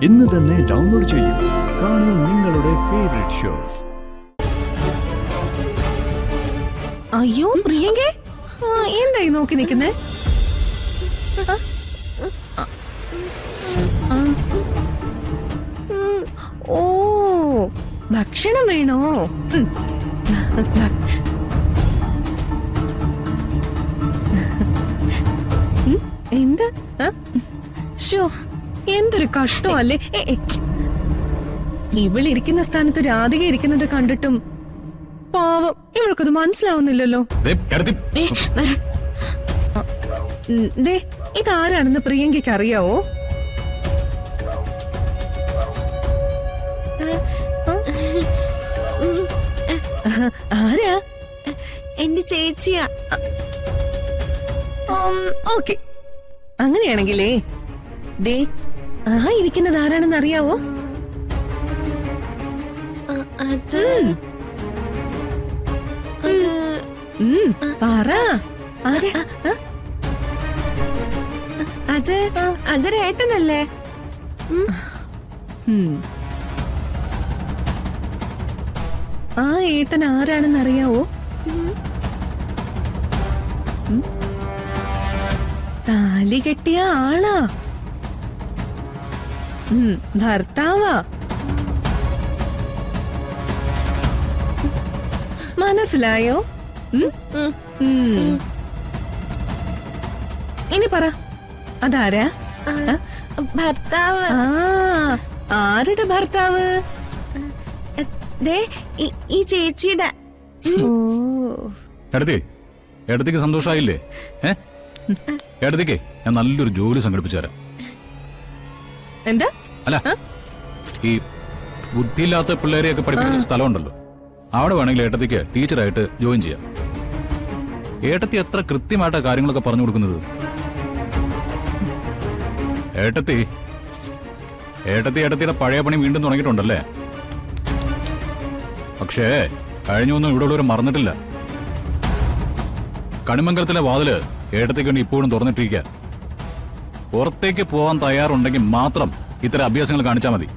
ഇന്ന് തന്നെ ഡൗൺലോഡ് ചെയ്യൂ. കാണൂ നിങ്ങളുടെ ഫേവറേറ്റ് ഷോസ്. അയ്യോ പ്രിയങ്കേ, എന്തായി നോക്കി നിൽക്കുന്നേ? ഓ, ഭക്ഷണം വേണോ? എന്താ? ഷോ, എന്തൊരു കഷ്ടമല്ലേ. ഇവളിരിക്കുന്ന സ്ഥാനത്ത് രാധിക ഇരിക്കുന്നത് കണ്ടിട്ടും പാവം ഇവൾക്കത് മനസ്സിലാവുന്നില്ലല്ലോ. ഇതാരാണെന്ന് പ്രിയങ്കയ്ക്ക് അറിയാവോ? ആരാ? എന്റെ ചേച്ചിയാ. ഓക്കെ, അങ്ങനെയാണെങ്കിലേ ദേ ആ ഇരിക്കുന്നത് ആരാണെന്ന് അറിയാവോ? അത് പറ. അതൊരേട്ടനല്ലേ? ആ ഏട്ടൻ ആരാണെന്ന് അറിയാവോ? താലി കെട്ടിയ ആളാ, ഭർത്താവാ. മനസ്സിലായോ? ഇനി പറ, അതാരാ? ഭർത്താവ്. ആരുടെ ഭർത്താവ്? ഈ ചേച്ചിയുടെ. ഓ, എടുത്തേക്ക് സന്തോഷായില്ലേ? എടുത്തേക്ക് ഞാൻ നല്ലൊരു ജോലി സംഘടിപ്പിച്ചു തരാം. എന്താ? അല്ല, ഈ ബുദ്ധിയില്ലാത്ത പിള്ളേരെയൊക്കെ പഠിപ്പിക്കുന്ന സ്ഥലമുണ്ടല്ലോ, അവിടെ വേണമെങ്കിൽ ഏട്ടത്തിക്ക് ടീച്ചറായിട്ട് ജോയിൻ ചെയ്യാം. ഏട്ടത്തി എത്ര കൃത്യമായിട്ടാ കാര്യങ്ങളൊക്കെ പറഞ്ഞു കൊടുക്കുന്നത്. ഏട്ടത്തിയുടെ പഴയ പണി വീണ്ടും തുടങ്ങിയിട്ടുണ്ടല്ലേ? പക്ഷേ കഴിഞ്ഞൊന്നും ഇവിടെ ഉള്ളവർ മറന്നിട്ടില്ല. കണിമംഗലത്തിലെ വാതില് ഏട്ടത്തിക്ക് വേണ്ടി ഇപ്പോഴും തുറന്നിട്ടിരിക്കുക. പുറത്തേക്ക് പോകാൻ തയ്യാറുണ്ടെങ്കിൽ മാത്രം ഇത്തരം അഭ്യാസങ്ങൾ കാണിച്ചാൽ മതി.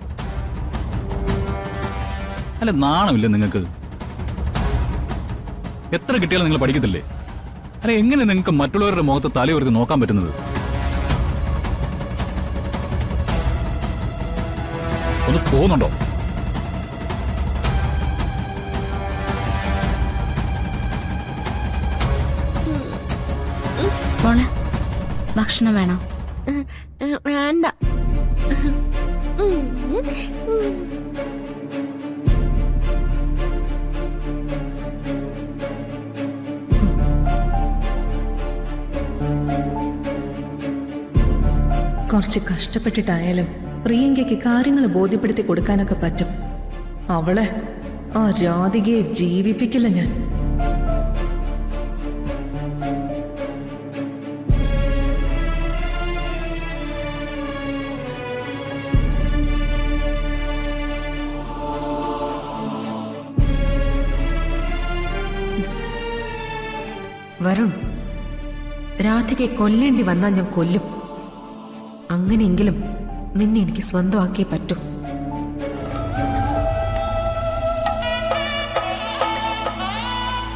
അല്ല, നാണമില്ല നിങ്ങൾക്ക്? എത്ര കിട്ടിയാലും നിങ്ങൾ പഠിക്കത്തില്ലേ? അല്ല, എങ്ങനെ നിങ്ങൾക്ക് മറ്റുള്ളവരുടെ മുഖത്ത് തലയുയർത്തി നോക്കാൻ പറ്റുന്നത്? ഒന്ന് പോകുന്നുണ്ടോ? മോളെ, ഭക്ഷണം വേണോ? വേണ്ട. കുറച്ച് കഷ്ടപ്പെട്ടിട്ടായാലും പ്രിയങ്കയ്ക്ക് കാര്യങ്ങൾ ബോധ്യപ്പെടുത്തി കൊടുക്കാനൊക്കെ പറ്റും. അവളെ, ആ രാധികയെ ജീവിപ്പിക്കില്ല ഞാൻ. വരുൺ, രാധികയെ കൊല്ലേണ്ടി വന്നാൽ ഞാൻ കൊല്ലും. അങ്ങനെയെങ്കിലും നിന്നെ എനിക്ക് സ്വന്തമാക്കിയേ പറ്റൂ.